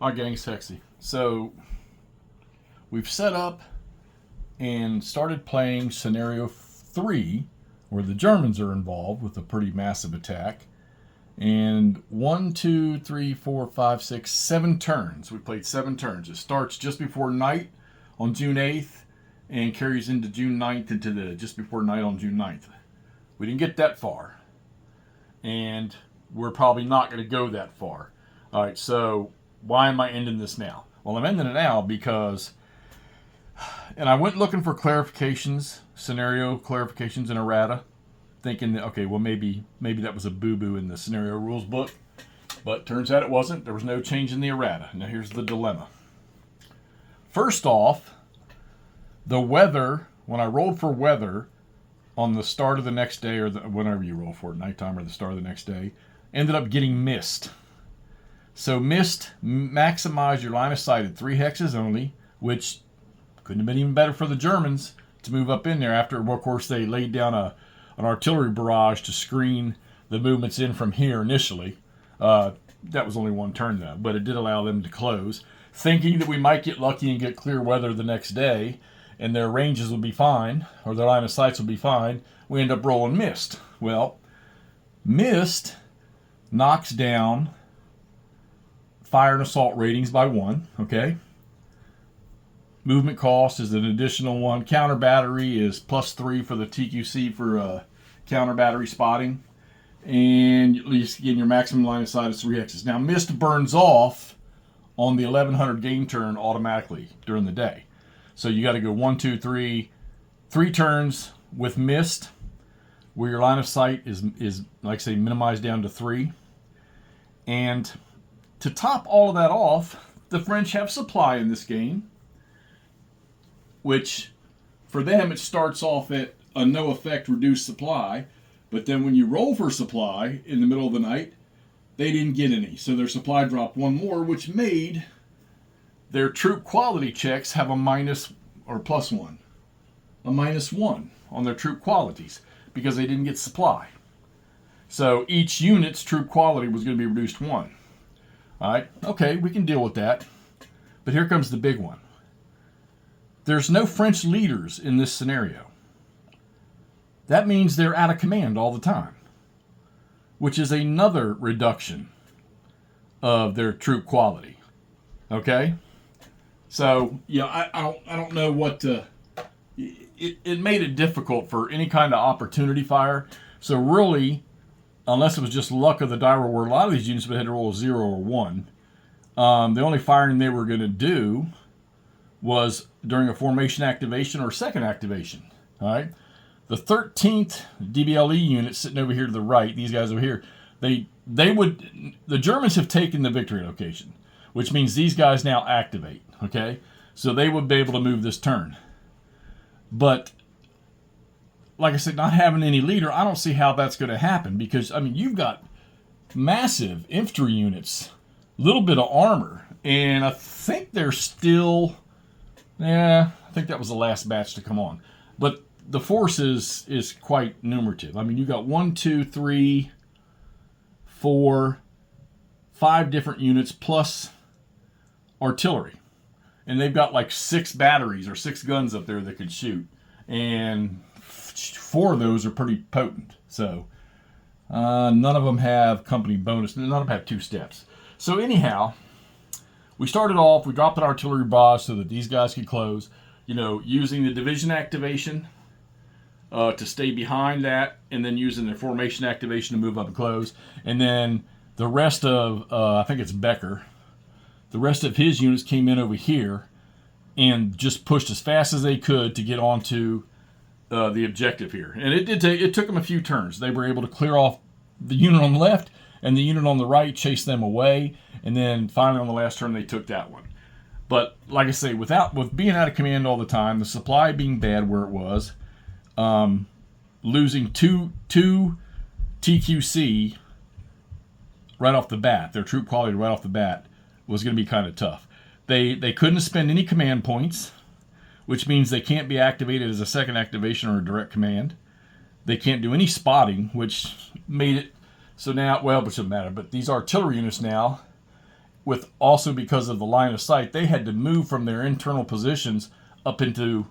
Our gang's sexy. So we've set up and started playing scenario 3, where the Germans are involved with a pretty massive attack. And 1, 2, 3, 4, 5, 6, 7 turns. We played 7 turns. It starts just before night on June 8th and carries into June 9th into the just before night on June 9th. We didn't get that far. And we're probably not going to go that far. All right, so why am I ending this now? Well, I'm ending it now because, and I went looking for clarifications, scenario clarifications in errata, thinking that, okay, well, maybe that was a boo-boo in the scenario rules book, but turns out it wasn't. There was no change in the errata. Now here's the dilemma. First off, the weather, when I rolled for weather on the start of the next day, or whenever you roll for it, nighttime or the start of the next day, ended up getting missed. So mist maximize your line of sight at 3 hexes only, which couldn't have been even better for the Germans to move up in there after, of course, they laid down an artillery barrage to screen the movements in from here initially. That was only 1 turn, though, but it did allow them to close, thinking that we might get lucky and get clear weather the next day, and their ranges would be fine, or their line of sights would be fine. We end up rolling mist. Well, mist knocks down fire and assault ratings by 1, okay? Movement cost is an additional 1. Counter battery is +3 for the TQC for counter battery spotting. And at least, again, your maximum line of sight is 3 hexes. Now, mist burns off on the 1100 game turn automatically during the day. So you got to go 1, 2, 3, 3 turns with mist, where your line of sight is like I say, minimized down to 3. And to top all of that off, the French have supply in this game, which for them it starts off at a no effect reduced supply, but then when you roll for supply in the middle of the night, they didn't get any. So their supply dropped 1 more, which made their troop quality checks have a minus or +1. A -1 on their troop qualities because they didn't get supply. So each unit's troop quality was going to be reduced 1. All right, okay, we can deal with that. But here comes the big one. There's no French leaders in this scenario. That means they're out of command all the time, which is another reduction of their troop quality. Okay? So, I don't know what to... It made it difficult for any kind of opportunity fire. So really, unless it was just luck of the die roll, where a lot of these units would have to roll a 0 or 1, the only firing they were going to do was during a formation activation or second activation. All right, the 13th DBLE unit sitting over here to the right, these guys over here, the Germans have taken the victory location, which means these guys now activate. Okay, so they would be able to move this turn. But like I said, not having any leader, I don't see how that's going to happen because, I mean, you've got massive infantry units, little bit of armor, and I think they're still, I think that was the last batch to come on. But the force is quite numerative. I mean, you got 1, 2, 3, 4, 5 different units plus artillery. And they've got like 6 batteries or 6 guns up there that could shoot. And 4 of those are pretty potent. So none of them have company bonus. None of them have 2 steps. So anyhow, we started off, we dropped an artillery barrage so that these guys could close, using the division activation to stay behind that, and then using their formation activation to move up and close. And then the rest of, I think it's Becker, the rest of his units came in over here and just pushed as fast as they could to get onto the objective here. And it took them a few turns. They were able to clear off the unit on the left, and the unit on the right chased them away. And then finally on the last turn, they took that one. But like I say, with being out of command all the time, the supply being bad where it was, losing two TQC right off the bat, their troop quality right off the bat, was going to be kind of tough. They couldn't spend any command points, which means they can't be activated as a second activation or a direct command. They can't do any spotting, which made it so now, well, it doesn't matter, but these artillery units now, with also because of the line of sight, they had to move from their internal positions up into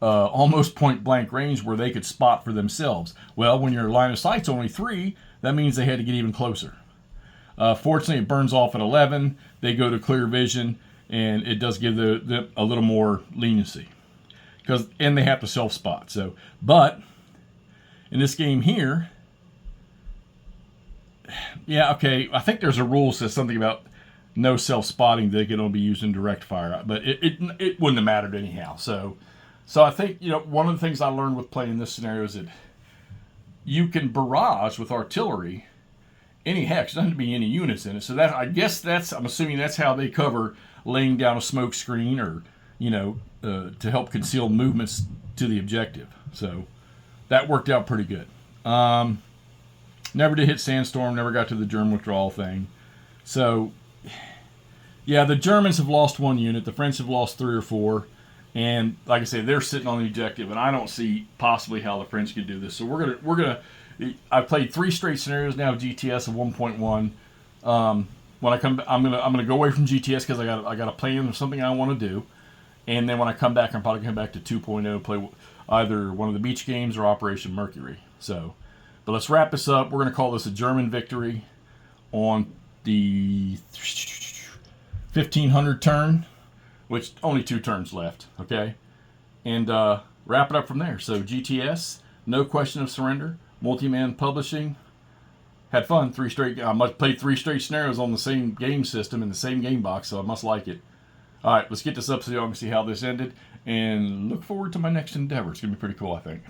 almost point blank range where they could spot for themselves. Well, when your line of sight's only 3, that means they had to get even closer. Fortunately, it burns off at 11. They go to clear vision, and it does give them a little more leniency, and they have to self spot. So, but in this game here, yeah, okay, I think there's a rule that says something about no self spotting that can only be used in direct fire, but it wouldn't have mattered anyhow. So I think, one of the things I learned with playing this scenario is that you can barrage with artillery any hex. There doesn't have to be any units in it. So that, I guess I'm assuming that's how they cover laying down a smoke screen or, to help conceal movements to the objective. So that worked out pretty good. Never did hit Sandstorm, never got to the German withdrawal thing. So, yeah, the Germans have lost 1 unit. The French have lost 3 or 4. And like I say, they're sitting on the objective, and I don't see possibly how the French could do this. So we're gonna. I've played 3 straight scenarios now of GTS of 1.1. When I come, I'm gonna go away from GTS because I got a plan of something I want to do, and then when I come back, I'm probably gonna come back to 2.0, play either one of the beach games or Operation Mercury. So, but let's wrap this up. We're gonna call this a German victory on the 1500 turn, which only 2 turns left, okay? And wrap it up from there. So GTS, no question of surrender, multi-man publishing, had fun. I played 3 straight scenarios on the same game system in the same game box, so I must like it. All right, let's get this up so y'all can see how this ended, and look forward to my next endeavor. It's going to be pretty cool, I think.